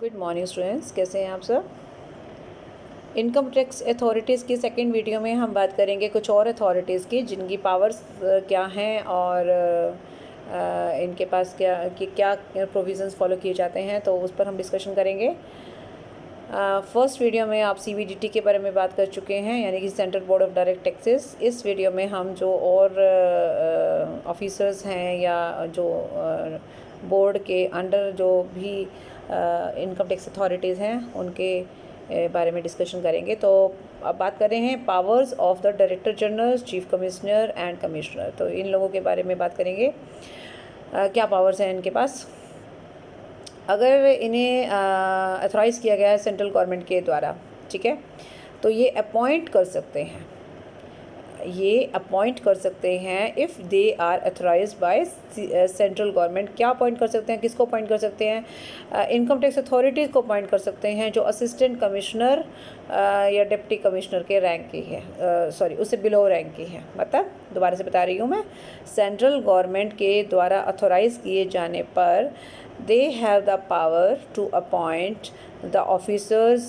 Good morning students, कैसे हैं आप सब। इनकम टैक्स अथॉरिटीज़ की सेकंड वीडियो में हम बात करेंगे कुछ और अथॉरिटीज़ की जिनकी पावर्स क्या हैं और इनके पास क्या प्रोविज़न्स फॉलो किए जाते हैं, तो उस पर हम डिस्कशन करेंगे। फर्स्ट वीडियो में आप CBDT के बारे में बात कर चुके हैं, यानी कि central board of direct taxes. इस वीडियो में हम जो और ऑफिसर्स हैं या जो बोर्ड के अंडर जो भी इनकम टैक्स अथॉरिटीज़ हैं उनके बारे में डिस्कशन करेंगे। तो अब बात कर रहे हैं powers of the director general, chief commissioner and commissioner. तो इन लोगों के बारे में बात करेंगे, क्या पावर्स हैं इनके पास। अगर इन्हें अथॉराइज़ किया गया है सेंट्रल गवर्नमेंट के द्वारा, ठीक है, तो ये अपॉइंट कर सकते हैं, if they are authorised by central government. क्या अपॉइंट कर सकते हैं, किसको अपॉइंट कर सकते हैं? इनकम टैक्स अथॉरिटीज़ को अपॉइंट कर सकते हैं जो असिस्टेंट कमिश्नर या डिप्टी कमिश्नर के रैंक की है, उससे बिलो रैंक की है। मतलब दोबारा से बता रही हूँ मैं, सेंट्रल गवर्नमेंट के द्वारा अथॉराइज़ किए जाने पर they have the power to appoint the officers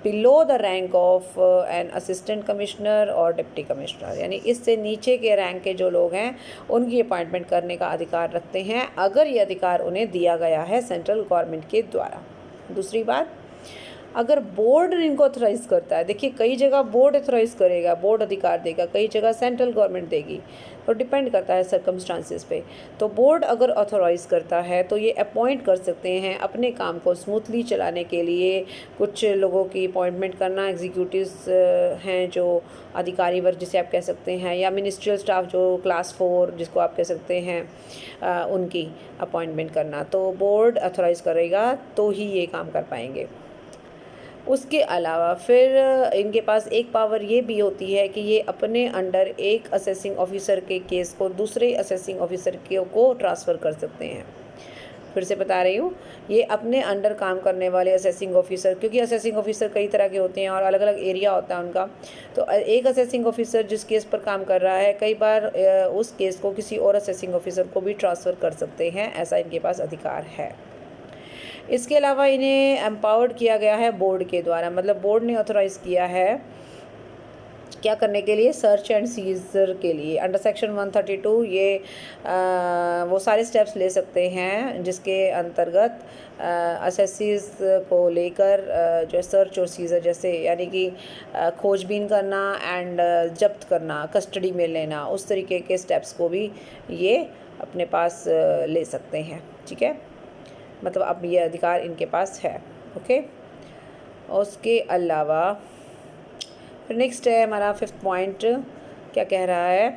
below the rank of an assistant commissioner और डिप्टी कमिश्नर, यानी इससे नीचे के रैंक के जो लोग हैं उनकी अपॉइंटमेंट करने का अधिकार रखते हैं, अगर ये अधिकार उन्हें दिया गया है सेंट्रल गवर्नमेंट के द्वारा। दूसरी बात, अगर बोर्ड इनको अथोराइज़ करता है, देखिए कई जगह बोर्ड अथोराइज़ करेगा, बोर्ड अधिकार देगा, कई जगह सेंट्रल गवर्नमेंट देगी, तो डिपेंड करता है सर्कमस्टांसेस पे। तो बोर्ड अगर अथोराइज़ करता है तो ये अपॉइंट कर सकते हैं अपने काम को स्मूथली चलाने के लिए कुछ लोगों की अपॉइंटमेंट करना। एग्जीक्यूटिव्स हैं जो अधिकारी वर्ग जिसे आप कह सकते हैं, या मिनिस्ट्रियल स्टाफ जो क्लास 4 जिसको आप कह सकते हैं, उनकी अपॉइंटमेंट करना। तो बोर्ड अथोराइज़ करेगा तो ही ये काम कर पाएंगे। उसके अलावा फिर इनके पास एक पावर ये भी होती है कि ये अपने अंडर एक असेसिंग ऑफिसर के केस को दूसरे असेसिंग ऑफिसर को ट्रांसफ़र कर सकते हैं। फिर से बता रही हूँ, ये अपने अंडर काम करने वाले असेसिंग ऑफिसर, क्योंकि असेसिंग ऑफिसर कई तरह के होते हैं और अलग अलग एरिया होता है उनका, तो एक असेसिंग ऑफिसर जिस केस पर काम कर रहा है कई बार उस केस को किसी और असेसिंग ऑफिसर को भी ट्रांसफ़र कर सकते हैं, ऐसा इनके पास अधिकार है। इसके अलावा इन्हें एम्पावर्ड किया गया है बोर्ड के द्वारा, मतलब बोर्ड ने ऑथोराइज़ किया है क्या करने के लिए, सर्च एंड सीजर के लिए। अंडर सेक्शन 132 ये वो सारे स्टेप्स ले सकते हैं जिसके अंतर्गत असेसीज को लेकर जो सर्च और सीजर जैसे, यानी कि खोजबीन करना एंड जब्त करना, कस्टडी में लेना, उस तरीके के स्टेप्स को भी ये अपने पास ले सकते हैं, ठीक है। मतलब अब ये अधिकार इनके पास है, ओके। उसके अलावा फिर नेक्स्ट है हमारा 5th पॉइंट, क्या कह रहा है,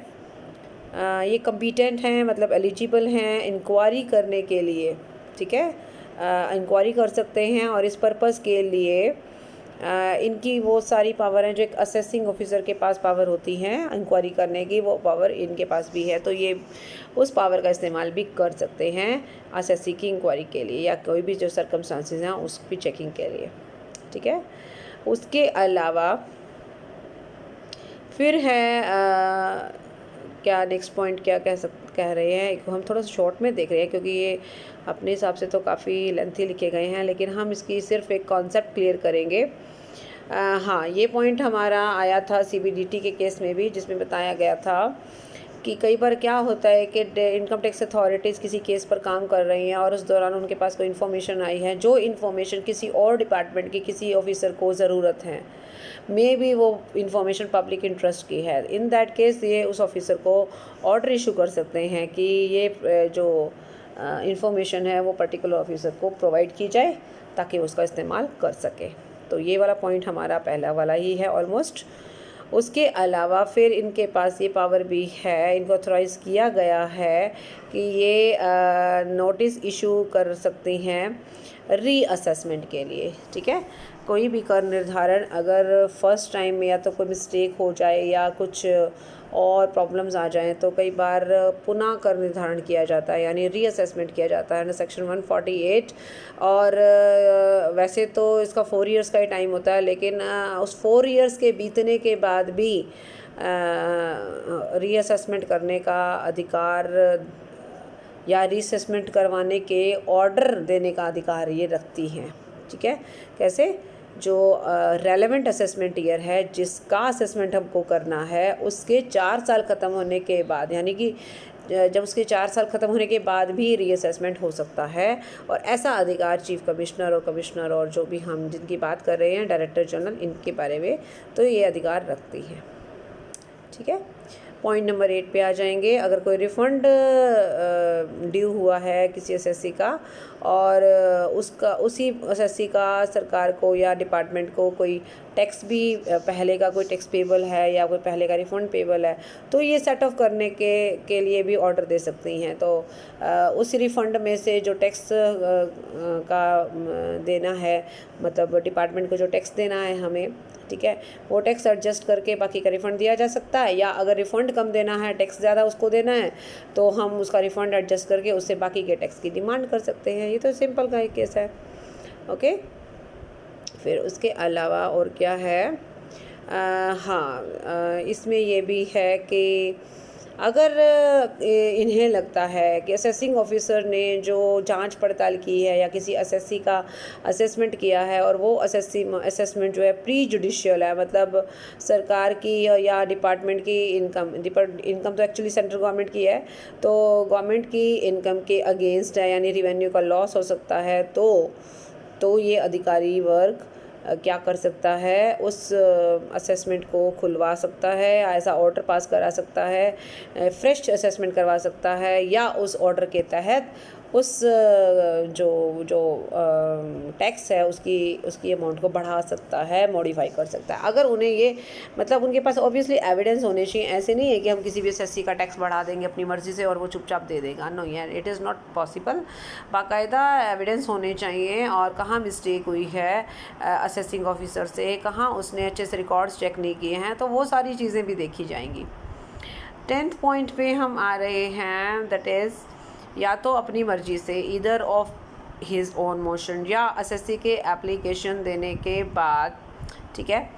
ये कम्पिटेंट हैं, मतलब एलिजिबल हैं इंक्वायरी करने के लिए, ठीक है। इंक्वायरी कर सकते हैं और इस पर्पज़ के लिए इनकी वो सारी पावर हैं जो एक असेसिंग ऑफिसर के पास पावर होती हैं इंक्वायरी करने की, वो पावर इनके पास भी है। तो ये उस पावर का इस्तेमाल भी कर सकते हैं असेसी की इंक्वायरी के लिए या कोई भी जो सर्कमस्टांसेस हैं उसकी चेकिंग के लिए, ठीक है। उसके अलावा फिर है क्या नेक्स्ट पॉइंट क्या कह रहे हैं, हम थोड़ा सा शॉर्ट में देख रहे हैं क्योंकि ये अपने हिसाब से तो काफ़ी लेंथी लिखे गए हैं, लेकिन हम इसकी सिर्फ एक कॉन्सेप्ट क्लियर करेंगे। हाँ, ये पॉइंट हमारा आया था CBDT के केस में भी, जिसमें बताया गया था कि कई बार क्या होता है कि इनकम टैक्स अथॉरिटीज़ किसी केस पर काम कर रही हैं और उस दौरान उनके पास कोई इन्फॉर्मेशन आई है, जो इन्फॉर्मेशन किसी और डिपार्टमेंट की किसी ऑफिसर को ज़रूरत है, मे बी वो इन्फॉर्मेशन पब्लिक इंटरेस्ट की है। इन दैट केस ये उस ऑफिसर को ऑर्डर इशू कर सकते हैं कि ये जो इन्फॉर्मेशन है वो पर्टिकुलर ऑफिसर को प्रोवाइड की जाए ताकि उसका इस्तेमाल कर सके। तो ये वाला पॉइंट हमारा पहला वाला ही है ऑलमोस्ट। उसके अलावा फिर इनके पास ये पावर भी है, इनको ऑथोराइज़ किया गया है कि ये नोटिस इशू कर सकती हैं रीअसेसमेंट के लिए, ठीक है। कोई भी कर निर्धारण अगर फर्स्ट टाइम में या तो कोई मिस्टेक हो जाए या कुछ और प्रॉब्लम्स आ जाएं तो कई बार पुनः कर निर्धारण किया जाता है, यानी रीअसेसमेंट किया जाता है सेक्शन 148। और वैसे तो इसका 4 इयर्स का ही टाइम होता है, लेकिन उस 4 इयर्स के बीतने के बाद भी रीअसेसमेंट करने का अधिकार या रीअसेसमेंट करवाने के ऑर्डर देने का अधिकार ये रखती हैं, ठीक है। कैसे? जो रेलेवेंट असेसमेंट ईयर है, जिसका असेसमेंट हमको करना है, उसके 4 साल ख़त्म होने के बाद, यानी कि जब उसके 4 साल ख़त्म होने के बाद भी रीअसेसमेंट हो सकता है। और ऐसा अधिकार चीफ कमिश्नर और जो भी हम जिनकी बात कर रहे हैं डायरेक्टर जनरल, इनके बारे में तो ये अधिकार रखती है, ठीक है। पॉइंट नंबर 8 पे आ जाएंगे। अगर कोई रिफ़ंड ड्यू हुआ है किसी एसएससी का और उसी एसएससी का सरकार को या डिपार्टमेंट को कोई टैक्स भी पहले का कोई टैक्स पेबल है या कोई पहले का रिफ़ंड पेबल है, तो ये सेट ऑफ करने के लिए भी ऑर्डर दे सकती हैं। तो उस रिफ़ंड में से जो टैक्स का देना है, मतलब डिपार्टमेंट को जो टैक्स देना है हमें, ठीक है, वो टैक्स एडजस्ट करके बाकी का रिफ़ंड दिया जा सकता है। या अगर रिफ़ंड कम देना है, टैक्स ज़्यादा उसको देना है, तो हम उसका रिफ़ंड एडजस्ट करके उससे बाकी के टैक्स की डिमांड कर सकते हैं। ये तो सिंपल का एक केस है, ओके। फिर उसके अलावा और क्या है, इसमें ये भी है कि अगर इन्हें लगता है कि असेसिंग ऑफिसर ने जो जांच पड़ताल की है या किसी एसएससी का असेसमेंट किया है और वो असेसमेंट जो है प्री जुडिशियल है, मतलब सरकार की या डिपार्टमेंट की इनकम तो एक्चुअली सेंट्रल गवर्नमेंट की है, तो गवर्नमेंट की इनकम के अगेंस्ट है, यानी रिवेन्यू का लॉस हो सकता है, तो ये अधिकारी वर्ग क्या कर सकता है, उस असेसमेंट को खुलवा सकता है, ऐसा ऑर्डर पास करा सकता है, फ्रेश असेसमेंट करवा सकता है, या उस ऑर्डर के तहत उस जो टैक्स है उसकी अमाउंट को बढ़ा सकता है, मॉडिफाई कर सकता है। अगर उन्हें ये, मतलब उनके पास ऑब्वियसली एविडेंस होने चाहिए। ऐसे नहीं है कि हम किसी भी एसएससी का टैक्स बढ़ा देंगे अपनी मर्ज़ी से और वो चुपचाप दे देगा, नो यार, इट इज़ नॉट पॉसिबल। बाकायदा एविडेंस होने चाहिए और कहाँ मिस्टेक हुई है असेसिंग ऑफिसर से, कहाँ उसने अच्छे से रिकॉर्ड्स चेक नहीं किए हैं, तो वो सारी चीज़ें भी देखी जाएंगी। 10th पॉइंट पे हम आ रहे हैं, दैट इज़ या तो अपनी मर्जी से either of his own motion, या एसएससी के एप्लीकेशन देने के बाद, ठीक है।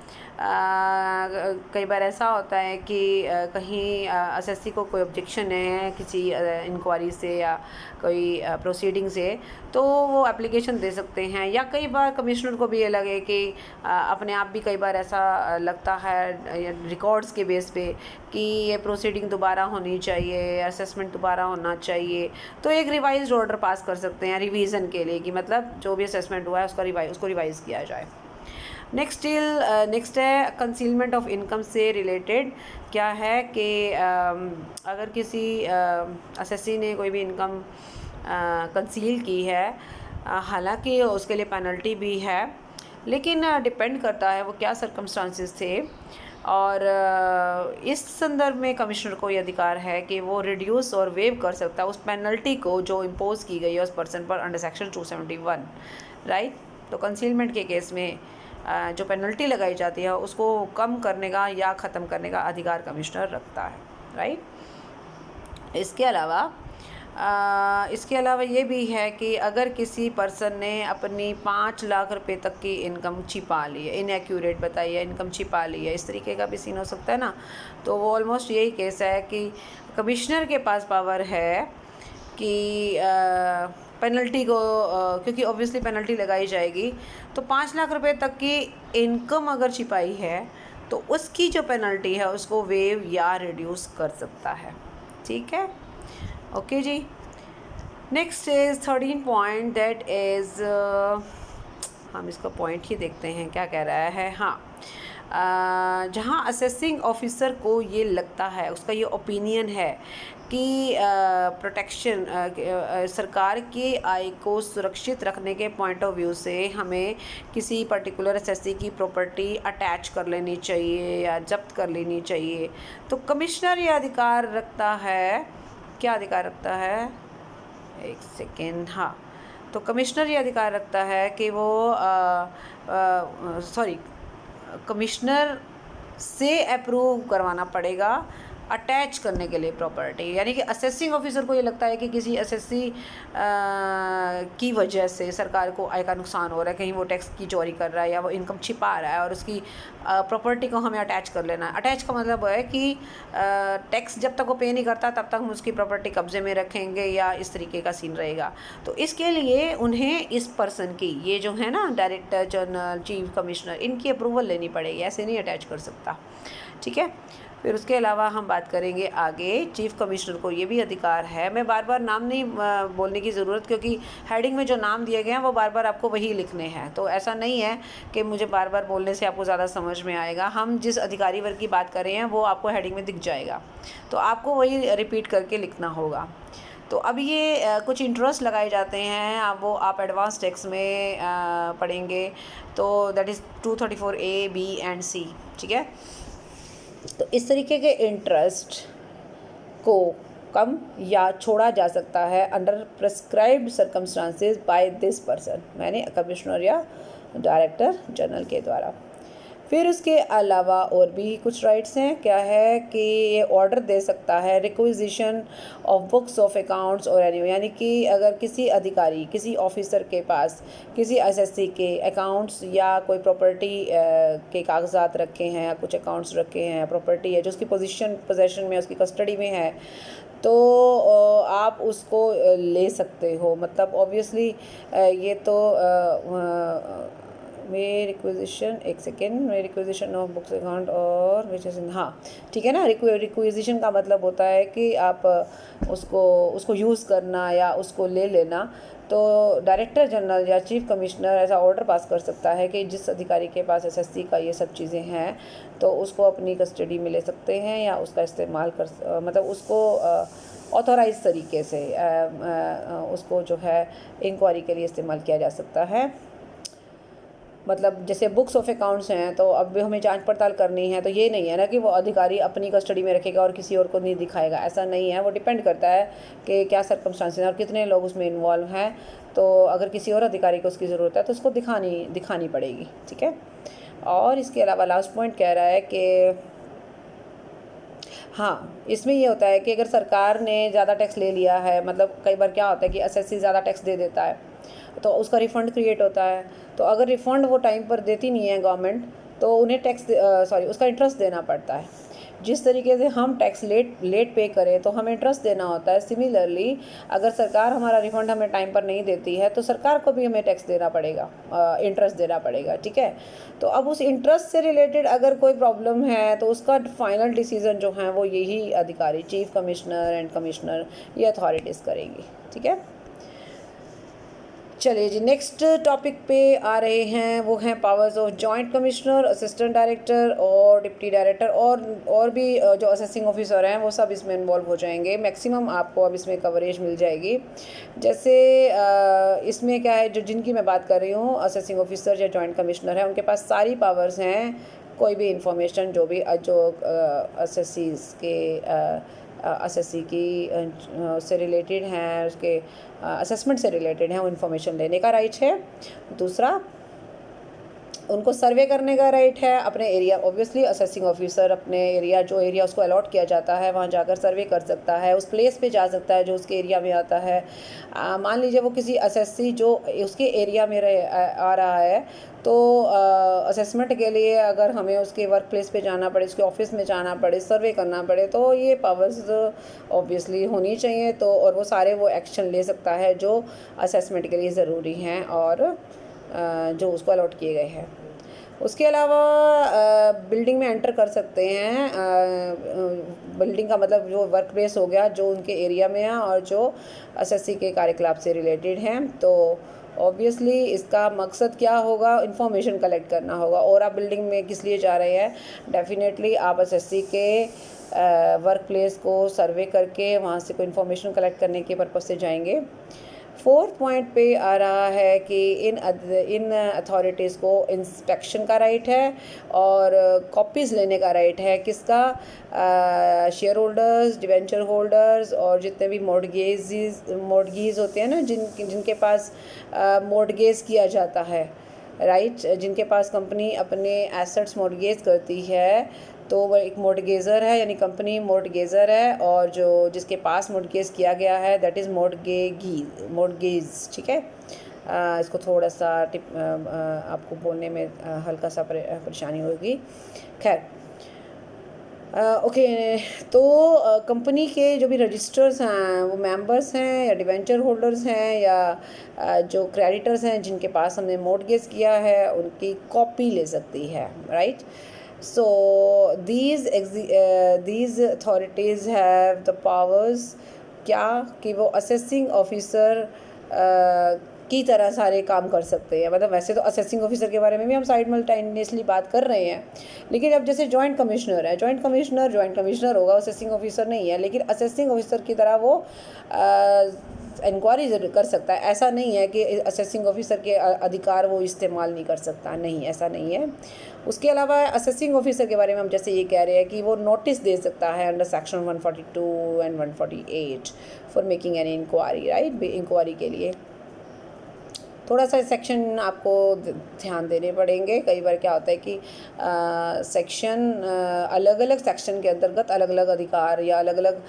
कई बार ऐसा होता है कि कहीं एसएससी को कोई ऑब्जेक्शन है किसी इंक्वायरी से या कोई प्रोसीडिंग से, तो वो एप्लीकेशन दे सकते हैं। या कई बार कमिश्नर को भी ये लगे कि अपने आप भी कई बार ऐसा लगता है रिकॉर्ड्स के बेस पे कि ये प्रोसीडिंग दोबारा होनी चाहिए, असेसमेंट दोबारा होना चाहिए, तो एक रिवाइज्ड ऑर्डर पास कर सकते हैं रिवीजन के लिए, कि मतलब जो भी असेसमेंट हुआ है उसको रिवाइज़ किया जाए। नेक्स्ट है कंसीलमेंट ऑफ इनकम से रिलेटेड। क्या है कि अगर किसी एसएससी ने कोई भी इनकम कंसील की है, हालांकि उसके लिए पेनल्टी भी है, लेकिन डिपेंड करता है वो क्या सर्कमस्टांसेस थे। और इस संदर्भ में कमिश्नर को ये अधिकार है कि वो रिड्यूस और वेव कर सकता है उस पेनल्टी को जो इम्पोज की गई है उस पर्सन पर अंडर सेक्शन 271, राइट। तो कंसीलमेंट के केस में जो पेनल्टी लगाई जाती है उसको कम करने का या ख़त्म करने का अधिकार कमिश्नर रखता है, राइट। इसके अलावा ये भी है कि अगर किसी पर्सन ने अपनी 5 लाख रुपए तक की इनकम छिपा ली है, इनएक्यूरेट बताइए, इनकम छिपा ली है, इस तरीके का भी सीन हो सकता है ना, तो वो ऑलमोस्ट यही केस है कि कमिश्नर के पास पावर है कि पेनल्टी को, क्योंकि ऑब्वियसली पेनल्टी लगाई जाएगी, तो 5 लाख रुपए तक की इनकम अगर छिपाई है तो उसकी जो पेनल्टी है उसको वेव या रिड्यूस कर सकता है, ठीक है, ओके जी। Next is 13 point, that is हम इसका पॉइंट ही देखते हैं क्या कह रहा है। जहाँ असेसिंग ऑफिसर को ये लगता है, उसका ये ओपिनियन है कि प्रोटेक्शन सरकार की आय को सुरक्षित रखने के पॉइंट ऑफ व्यू से हमें किसी पर्टिकुलर एसएससी की प्रॉपर्टी अटैच कर लेनी चाहिए या जब्त कर लेनी चाहिए, तो कमिश्नर ये अधिकार रखता है। क्या अधिकार रखता है, एक सेकेंड, तो कमिश्नर ये अधिकार रखता है कि वो कमिश्नर से अप्रूव करवाना पड़ेगा अटैच करने के लिए प्रॉपर्टी, यानी कि असेसिंग ऑफिसर को ये लगता है कि किसी एसएससी की वजह से सरकार को आय का नुकसान हो रहा है, कहीं वो टैक्स की चोरी कर रहा है या वो इनकम छिपा रहा है और उसकी प्रॉपर्टी को हमें अटैच कर लेना है। अटैच का मतलब है कि टैक्स जब तक वो पे नहीं करता तब तक हम उसकी प्रॉपर्टी कब्जे में रखेंगे या इस तरीके का सीन रहेगा। तो इसके लिए उन्हें इस पर्सन की, ये जो है ना डायरेक्टर जनरल, चीफ कमिश्नर, इनकी अप्रूवल लेनी पड़ेगी, ऐसे नहीं अटैच कर सकता। ठीक है। फिर उसके अलावा हम बात करेंगे आगे, चीफ कमिश्नर को ये भी अधिकार है, मैं बार बार नाम नहीं बोलने की ज़रूरत, क्योंकि हेडिंग में जो नाम दिए गए हैं वो बार बार आपको वही लिखने हैं, तो ऐसा नहीं है कि मुझे बार बार बोलने से आपको ज़्यादा समझ में आएगा। हम जिस अधिकारी वर्ग की बात कर रहे हैं वो आपको हेडिंग में दिख जाएगा, तो आपको वही रिपीट करके लिखना होगा। तो अब ये कुछ इंटरेस्ट लगाए जाते हैं, अब वो आप एडवांस टैक्स में पढ़ेंगे, तो that is 234A, B and C। ठीक है। तो इस तरीके के इंटरेस्ट को कम या छोड़ा जा सकता है under prescribed circumstances by this person, यानी कमिश्नर या डायरेक्टर जनरल के द्वारा। फिर उसके अलावा और भी कुछ राइट्स हैं। क्या है कि ये ऑर्डर दे सकता है requisition of books of accounts और एनी, यानी कि अगर किसी अधिकारी, किसी ऑफिसर के पास किसी एसएससी के अकाउंट्स या कोई प्रॉपर्टी के कागजात रखे हैं या कुछ अकाउंट्स रखे हैं, प्रॉपर्टी है जो उसकी पोजीशन में, उसकी कस्टडी में है, तो आप उसको ले सकते हो। मतलब ऑब्वियसली ये तो मे रिक्विजिशन, एक second, may requisition of books account और विच इज इन, हाँ ठीक है ना। रिक्विजिशन का मतलब होता है कि आप उसको यूज़ करना या उसको ले लेना। तो डायरेक्टर जनरल या चीफ कमिश्नर ऐसा ऑर्डर पास कर सकता है कि जिस अधिकारी के पास एसएससी का ये सब चीज़ें हैं तो उसको अपनी कस्टडी में ले सकते हैं या उसका इस्तेमाल कर, मतलब उसको ऑथोराइज तरीके से उसको जो है इंक्वायरी के लिए इस्तेमाल किया जा सकता है। मतलब जैसे बुक्स ऑफ अकाउंट्स हैं, तो अब भी हमें जांच पड़ताल करनी है, तो ये नहीं है ना कि वो अधिकारी अपनी कस्टडी में रखेगा और किसी और को नहीं दिखाएगा, ऐसा नहीं है। वो डिपेंड करता है कि क्या सर्कमस्टांसेस और कितने लोग उसमें इन्वॉल्व हैं। तो अगर किसी और अधिकारी को उसकी ज़रूरत है तो उसको दिखानी पड़ेगी। ठीक है। और इसके अलावा लास्ट पॉइंट कह रहा है कि हाँ, इसमें ये होता है कि अगर सरकार ने ज़्यादा टैक्स ले लिया है, मतलब कई बार क्या होता है कि एसएससी ज़्यादा टैक्स दे देता है तो उसका रिफ़ंड क्रिएट होता है। तो अगर रिफ़ंड वो टाइम पर देती नहीं है गवर्नमेंट, तो उन्हें उसका इंटरेस्ट देना पड़ता है। जिस तरीके से हम टैक्स लेट पे करें तो हमें इंटरेस्ट देना होता है, सिमिलरली अगर सरकार हमारा रिफ़ंड हमें टाइम पर नहीं देती है तो सरकार को भी हमें टैक्स देना पड़ेगा, इंटरेस्ट देना पड़ेगा। ठीक है। तो अब उस इंटरेस्ट से रिलेटेड अगर कोई प्रॉब्लम है तो उसका फाइनल डिसीज़न जो है वो यही अधिकारी, चीफ कमिश्नर एंड कमिश्नर, ये अथॉरिटीज़ करेंगी। ठीक है। चलिए जी, नेक्स्ट टॉपिक पे आ रहे हैं, वो हैं powers of joint commissioner, assistant director और डिप्टी डायरेक्टर और भी जो असेसिंग ऑफिसर हैं वो सब इसमें इन्वॉल्व हो जाएंगे। मैक्सिमम आपको अब इसमें कवरेज मिल जाएगी। जैसे इसमें क्या है, जो जिनकी मैं बात कर रही हूँ, असेसिंग ऑफिसर या जॉइंट कमिश्नर है, उनके पास सारी पावर्स हैं। कोई भी इंफॉर्मेशन जो एसएससी की उससे रिलेटेड हैं, उसके असेसमेंट से रिलेटेड हैं, वो इन्फॉर्मेशन लेने का राइट है। दूसरा, उनको सर्वे करने का राइट है अपने एरिया। ऑब्वियसली असेसिंग ऑफिसर अपने एरिया, जो एरिया उसको अलॉट किया जाता है, वहाँ जाकर सर्वे कर सकता है, उस प्लेस पे जा सकता है जो उसके एरिया में आता है। मान लीजिए वो किसी एसएससी जो उसके एरिया में आ रहा है, तो असेसमेंट के लिए अगर हमें उसके वर्क प्लेस पे जाना पड़े, उसके ऑफिस में जाना पड़े, सर्वे करना पड़े, तो ये पावर्स ऑब्वियसली होनी चाहिए। तो और वो सारे वो एक्शन ले सकता है जो असेसमेंट के लिए ज़रूरी हैं और जो उसको अलॉट किए गए हैं। उसके अलावा बिल्डिंग में एंटर कर सकते हैं। बिल्डिंग का मतलब जो वर्क प्लेस हो गया, जो उनके एरिया में है और जो एसएससी के कार्यकलाप से रिलेटेड हैं। तो ऑब्वियसली इसका मकसद क्या होगा, इन्फॉर्मेशन कलेक्ट करना होगा। और आप बिल्डिंग में किस लिए जा रहे हैं, डेफिनेटली आप एसएससी के वर्क प्लेस को सर्वे करके वहाँ से कोई इन्फॉर्मेशन कलेक्ट करने के पर्पज़ से जाएंगे। फोर्थ पॉइंट पे आ रहा है कि इन अथॉरिटीज़ को इंस्पेक्शन का राइट है और कॉपीज़ लेने का राइट है। किसका, शेयर होल्डर्स, डिवेंचर होल्डर्स और जितने भी मॉर्गेज होते हैं ना, जिनके पास मॉर्गेज किया जाता है, राइट, जिनके पास कंपनी अपने एसेट्स मॉर्गेज करती है, तो वो एक मोर्टगेजर है, यानी कंपनी मोर्टगेजर है, और जो जिसके पास मोर्टगेज किया गया है दैट इज़ मोर्टगेज। ठीक है, इसको थोड़ा सा आपको बोलने में हल्का सा परेशानी होगी। खैर, ओके, तो कंपनी के जो भी रजिस्टर्स हैं वो मेंबर्स हैं या डिवेंचर होल्डर्स हैं या जो क्रेडिटर्स हैं जिनके पास हमने मोर्टगेज किया है उनकी कॉपी ले सकती है, right. So these authorities have the powers क्या कि वो असेसिंग ऑफिसर की तरह सारे काम कर सकते हैं। मतलब वैसे तो असेसिंग ऑफिसर के बारे में भी हम साइमल्टेनियसली बात कर रहे हैं, लेकिन अब जैसे जॉइंट कमिश्नर है, जॉइंट कमिश्नर होगा, असेसिंग ऑफिसर नहीं है, लेकिन असेसिंग ऑफिसर की तरह वो इंक्वायरी कर सकता है। ऐसा नहीं है कि असेसिंग ऑफिसर के अधिकार वो इस्तेमाल नहीं कर सकता, नहीं, ऐसा नहीं है। उसके अलावा असेसिंग ऑफिसर के बारे में हम जैसे ये कह रहे हैं कि वो नोटिस दे सकता है under section 142 and 148 for making an inquiry, right, inquiry के लिए। थोड़ा सा सेक्शन आपको ध्यान देने पड़ेंगे। कई बार क्या होता है कि सेक्शन अलग अलग सेक्शन के अंतर्गत अलग अलग अधिकार या अलग अलग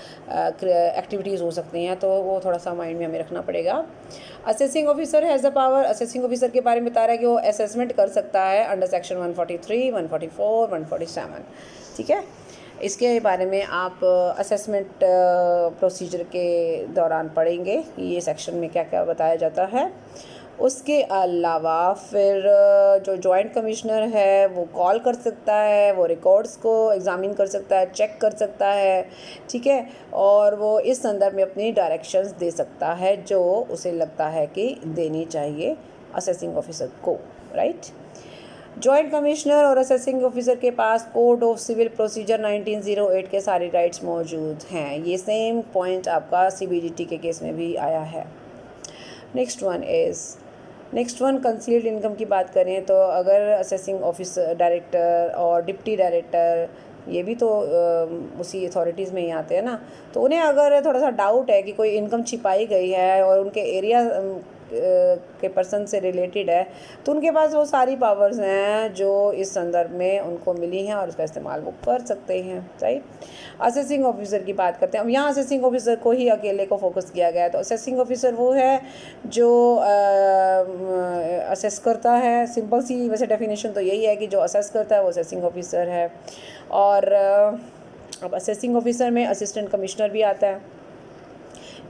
एक्टिविटीज़ हो सकती हैं, तो वो थोड़ा सा माइंड में हमें रखना पड़ेगा। Assessing officer has the power, assessing officer के बारे में बता रहा है कि वो असेसमेंट कर सकता है अंडर सेक्शन 143, 144, 147। ठीक है, इसके बारे में आप असेसमेंट प्रोसीजर के दौरान पढ़ेंगे कि ये सेक्शन में क्या क्या बताया जाता है। उसके अलावा फिर जो जॉइंट कमिश्नर है वो कॉल कर सकता है, वो रिकॉर्ड्स को एग्ज़ामिन कर सकता है, चेक कर सकता है, ठीक है, और वो इस संदर्भ में अपनी डायरेक्शंस दे सकता है जो उसे लगता है कि देनी चाहिए असेसिंग ऑफिसर को, राइट। जॉइंट कमिश्नर और असेसिंग ऑफिसर के पास कोड ऑफ सिविल प्रोसीजर 1908 के सारे राइट्स मौजूद हैं। ये सेम पॉइंट आपका CBDT के केस में भी आया है। नेक्स्ट वन कंसील्ड इनकम की बात करें तो अगर असेसिंग ऑफिसर, डायरेक्टर और डिप्टी डायरेक्टर, ये भी तो उसी अथॉरिटीज़ में ही आते हैं ना, तो उन्हें अगर थोड़ा सा डाउट है कि कोई इनकम छिपाई गई है और उनके एरिया के पर्सन से रिलेटेड है, तो उनके पास वो सारी पावर्स हैं जो इस संदर्भ में उनको मिली हैं और उसका इस्तेमाल वो कर सकते हैं, राइट। असेसिंग ऑफिसर की बात करते हैं। अब यहाँ असेसिंग ऑफिसर को ही अकेले को फोकस किया गया है, तो असेसिंग ऑफिसर वो है जो असेस करता है। सिंपल सी वैसे डेफिनेशन तो यही है कि जो असेस करता है वो असेसिंग ऑफिसर है। और अब असेसिंग ऑफिसर में असिस्टेंट कमिश्नर भी आता है,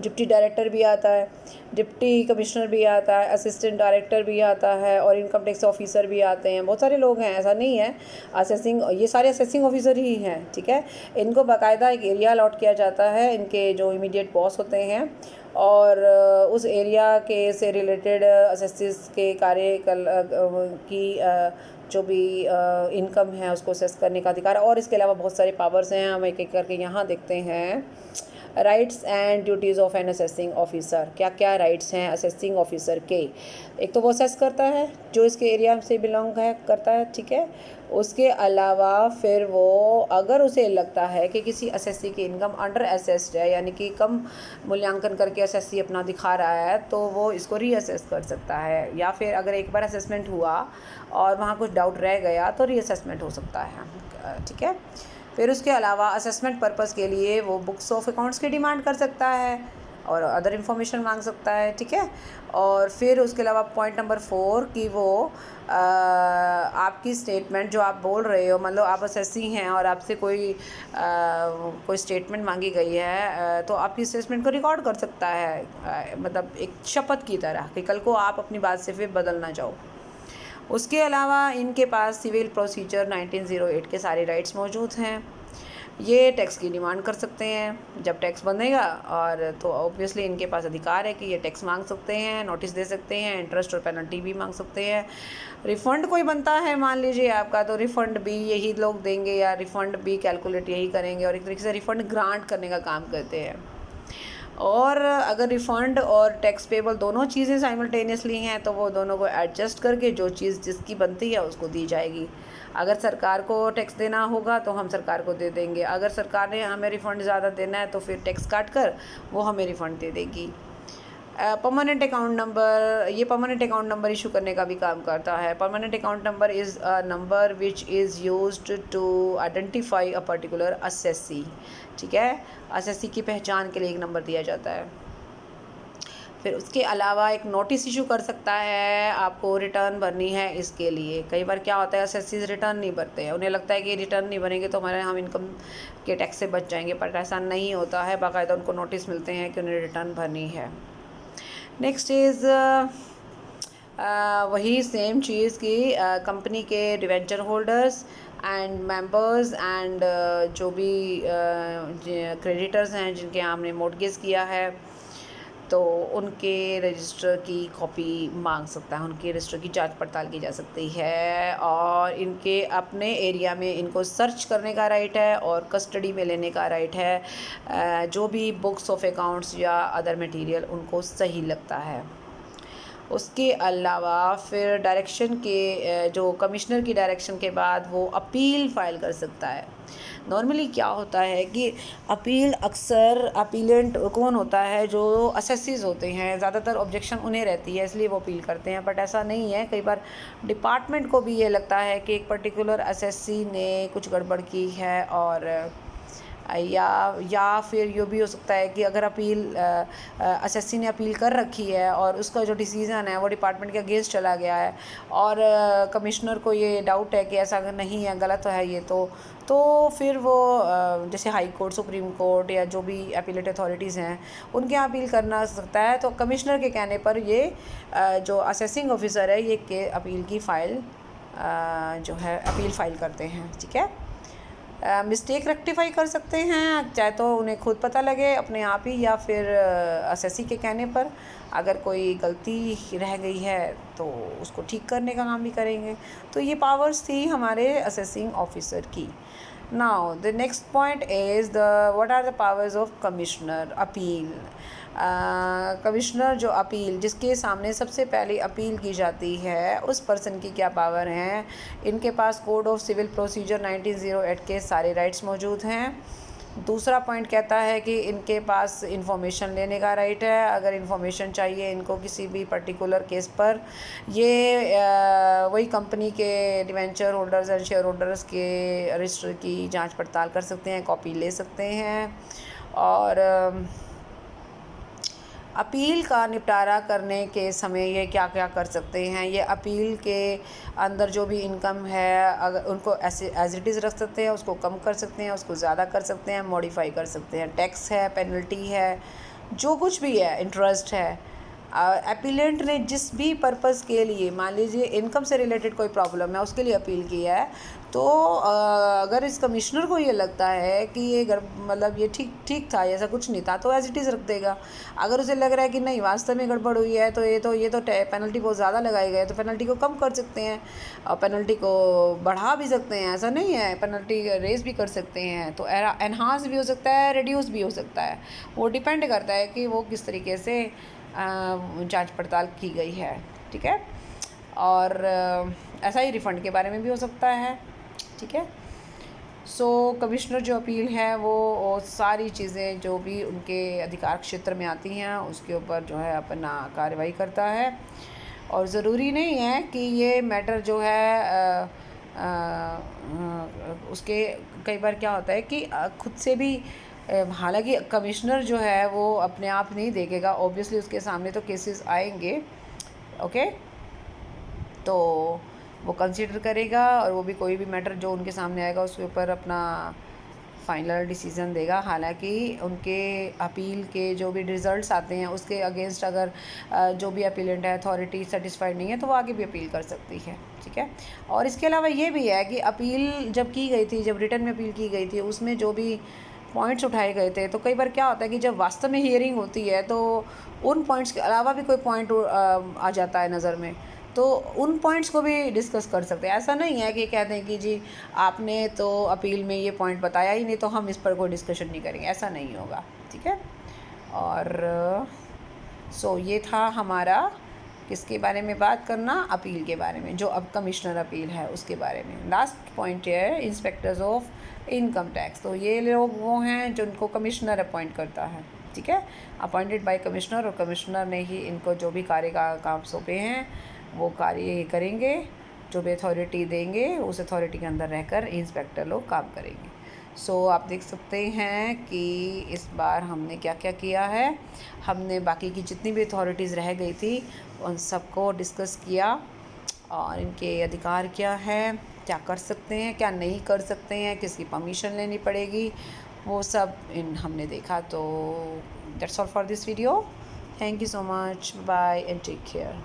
डिप्टी डायरेक्टर भी आता है, डिप्टी कमिश्नर भी आता है, असिस्टेंट डायरेक्टर भी आता है और इनकम टैक्स ऑफिसर भी आते हैं। बहुत सारे लोग हैं, ऐसा नहीं है। असेसिंग, ये सारे असेसिंग ऑफिसर ही हैं, ठीक है। इनको बाकायदा एक एरिया अलॉट किया जाता है, इनके जो इमीडिएट बॉस होते हैं, और उस एरिया के से रिलेटेड असेसिस के कार्य की जो भी इनकम है उसको असेस करने का अधिकार। और इसके अलावा बहुत सारे पावर्स हैं, हम एक एक करके यहाँ देखते हैं। Rights and duties of an assessing officer, क्या क्या राइट्स हैं असेसिंग ऑफिसर के। एक तो वो असेस करता है जो इसके एरिया से बिलोंग है करता है, ठीक है। उसके अलावा फिर वो अगर उसे लगता है कि किसी असेसी की इनकम अंडर असेस्ड है, यानी कि कम मूल्यांकन करके असेसी अपना दिखा रहा है, तो वो इसको रीअसेस कर सकता है। या फिर अगर एक बार असेसमेंट हुआ और वहाँ कुछ डाउट रह गया तो रीअसेसमेंट हो सकता है, ठीक है। फिर उसके अलावा असेसमेंट पर्पस के लिए वो बुक्स ऑफ अकाउंट्स की डिमांड कर सकता है और अदर इन्फॉर्मेशन मांग सकता है, ठीक है। और फिर उसके अलावा पॉइंट नंबर 4 कि वो आपकी स्टेटमेंट जो आप बोल रहे हो, मतलब आप असेसी हैं और आपसे कोई स्टेटमेंट मांगी गई है, तो आपकी स्टेटमेंट को रिकॉर्ड कर सकता है, मतलब एक शपथ की तरह कि कल को आप अपनी बात से फिर बदल ना जाओ। उसके अलावा इनके पास सिविल प्रोसीजर 1908 के सारे राइट्स मौजूद हैं। ये टैक्स की डिमांड कर सकते हैं जब टैक्स बनेगा, और तो ऑब्वियसली इनके पास अधिकार है कि ये टैक्स मांग सकते हैं, नोटिस दे सकते हैं, इंटरेस्ट और पेनल्टी भी मांग सकते हैं। रिफ़ंड कोई बनता है मान लीजिए आपका, तो रिफ़ंड भी यही लोग देंगे या रिफ़ंड भी कैलकुलेट यही करेंगे, और एक तरीके से रिफ़ंड ग्रांट करने का काम करते हैं। और अगर रिफ़ंड और टैक्स पेबल दोनों चीज़ें साइमल्टेनियसली हैं तो वो दोनों को एडजस्ट करके जो चीज़ जिसकी बनती है उसको दी जाएगी। अगर सरकार को टैक्स देना होगा तो हम सरकार को दे देंगे, अगर सरकार ने हमें रिफ़ंड ज़्यादा देना है तो फिर टैक्स काट कर वो हमें रिफ़ंड दे देगी। परमानेंट अकाउंट नंबर, ये परमानेंट अकाउंट नंबर इशू करने का भी काम करता है। Permanent account number is a number which is used to identify a particular assessee. ठीक है, असेसी की पहचान के लिए एक नंबर दिया जाता है। फिर उसके अलावा एक नोटिस इशू कर सकता है, आपको रिटर्न भरनी है इसके लिए। कई बार क्या होता है, असेसीज रिटर्न नहीं भरते हैं, उन्हें लगता है कि रिटर्न नहीं भरेंगे तो हम इनकम के टैक्स से बच जाएंगे, पर ऐसा नहीं होता है। बाकायदा उनको नोटिस मिलते हैं कि उन्हें रिटर्न भरनी है। नेक्स्ट इज़ वही सेम चीज़ की कंपनी के debenture holders and members and जो भी क्रेडिटर्स हैं जिनके आपने मोर्टगेज किया है, तो उनके रजिस्टर की कॉपी मांग सकता है, उनके रजिस्टर की जांच पड़ताल की जा सकती है। और इनके अपने एरिया में इनको सर्च करने का राइट है और कस्टडी में लेने का राइट है, जो भी बुक्स ऑफ अकाउंट्स या अदर मटेरियल उनको सही लगता है। उसके अलावा फिर डायरेक्शन के जो कमिश्नर की डायरेक्शन के बाद वो अपील फ़ाइल कर सकता है। नॉर्मली क्या होता है कि अपील अक्सर अपीलेंट कौन होता है, जो असेसीज होते हैं, ज़्यादातर ऑब्जेक्शन उन्हें रहती है इसलिए वो अपील करते हैं, बट ऐसा नहीं है। कई बार डिपार्टमेंट को भी ये लगता है कि एक पर्टिकुलर असेसी ने कुछ गड़बड़ की है, और या फिर ये भी हो सकता है कि अगर अपील असेसी ने अपील कर रखी है और उसका जो डिसीज़न है वो डिपार्टमेंट के अगेंस्ट चला गया है और कमिश्नर को ये डाउट है कि ऐसा नहीं है, गलत है ये, तो फिर वो जैसे हाई कोर्ट, सुप्रीम कोर्ट या जो भी अपीलेट अथॉरिटीज़ हैं उनके यहाँ अपील करना सकता है। तो कमिश्नर के कहने पर ये जो असेसिंग ऑफिसर है ये अपील की फ़ाइल जो है अपील फ़ाइल करते हैं। ठीक है, मिस्टेक रेक्टिफाई कर सकते हैं, चाहे तो उन्हें खुद पता लगे अपने आप ही या फिर असेसी के कहने पर। अगर कोई गलती रह गई है तो उसको ठीक करने का काम भी करेंगे। तो ये पावर्स थी हमारे असेसिंग ऑफिसर की। Now the next point is what are the powers of commissioner appeal. Commissioner जो अपील, जिसके सामने सबसे पहले अपील की जाती है, उस पर्सन की क्या पावर हैं। इनके पास कोड ऑफ सिविल प्रोसीजर 1908 के सारे राइट्स मौजूद हैं। दूसरा पॉइंट कहता है कि इनके पास इंफॉर्मेशन लेने का राइट है। अगर इंफॉर्मेशन चाहिए इनको किसी भी पर्टिकुलर केस पर, ये वही कंपनी के debenture holders and share holders के रजिस्टर की जांच पड़ताल कर सकते हैं, कॉपी ले सकते हैं। और अपील का निपटारा करने के समय ये क्या क्या कर सकते हैं, ये अपील के अंदर जो भी इनकम है अगर उनको ऐसे एज इट इज़ रख सकते हैं, उसको कम कर सकते हैं, उसको ज़्यादा कर सकते हैं, मॉडिफाई कर सकते हैं। टैक्स है, पेनल्टी है, जो कुछ भी है, इंटरेस्ट है। अपीलेंट ने जिस भी पर्पज़ के लिए, मान लीजिए इनकम से रिलेटेड कोई प्रॉब्लम है, उसके लिए अपील किया है, तो अगर इस कमिश्नर को ये लगता है कि ये मतलब ये ठीक था, ऐसा कुछ नहीं था, तो एज इट इज़ रख देगा। अगर उसे लग रहा है कि नहीं वास्तव में गड़बड़ हुई है, तो ये तो पेनल्टी बहुत ज़्यादा लगाई गई है, तो पेनल्टी को कम कर सकते हैं और पेनल्टी को बढ़ा भी सकते हैं। ऐसा नहीं है, पेनल्टी रेज भी कर सकते हैं। तो एनहांस भी हो सकता है, रिड्यूस भी हो सकता है, वो डिपेंड करता है कि वो किस तरीके से जांच पड़ताल की गई है। ठीक है, और ऐसा ही रिफ़ंड के बारे में भी हो सकता है। ठीक है, सो कमिश्नर जो अपील है वो सारी चीज़ें जो भी उनके अधिकार क्षेत्र में आती हैं उसके ऊपर जो है अपना कार्रवाई करता है। और ज़रूरी नहीं है कि ये मैटर जो है उसके कई बार क्या होता है कि खुद से भी, हालांकि कमिश्नर जो है वो अपने आप नहीं देखेगा, ऑब्वियसली उसके सामने तो केसेस आएंगे। ओके, तो वो कंसीडर करेगा और वो भी कोई भी मैटर जो उनके सामने आएगा उसके ऊपर अपना फाइनल डिसीज़न देगा। हालांकि उनके अपील के जो भी रिज़ल्ट्स आते हैं उसके अगेंस्ट अगर जो भी अपीलेंट है अथॉरिटी सेटिस्फाइड नहीं है तो वो आगे भी अपील कर सकती है। ठीक है, और इसके अलावा ये भी है कि अपील जब की गई थी, जब रिटर्न में अपील की गई थी, उसमें जो भी पॉइंट्स उठाए गए थे, तो कई बार क्या होता है कि जब वास्तव में हियरिंग होती है तो उन पॉइंट्स के अलावा भी कोई पॉइंट आ जाता है नज़र में, तो उन पॉइंट्स को भी डिस्कस कर सकते हैं। ऐसा नहीं है कि कहते हैं कि जी आपने तो अपील में ये पॉइंट बताया ही नहीं तो हम इस पर कोई डिस्कशन नहीं करेंगे, ऐसा नहीं होगा। ठीक है, और सो ये था हमारा किसके बारे में बात करना, अपील के बारे में, जो अब कमिश्नर अपील है उसके बारे में। लास्ट पॉइंट है इंस्पेक्टर्स ऑफ इनकम टैक्स। तो ये लोग वो हैं जिनको कमिश्नर अपॉइंट करता है। ठीक है, अपॉइंटेड बाय कमिश्नर, और कमिश्नर ने ही इनको जो भी कार्य का काम सौंपे हैं वो कार्य करेंगे, जो भी अथॉरिटी देंगे उस अथॉरिटी के अंदर रहकर इंस्पेक्टर लोग काम करेंगे। सो आप देख सकते हैं कि इस बार हमने क्या क्या किया है। हमने बाकी की जितनी भी अथॉरिटीज़ रह गई थी उन सबको डिस्कस किया, और इनके अधिकार क्या है, क्या कर सकते हैं, क्या नहीं कर सकते हैं, किसकी परमिशन लेनी पड़ेगी, वो सब हमने देखा। तो that's all for this video. Thank you so much, bye and take care.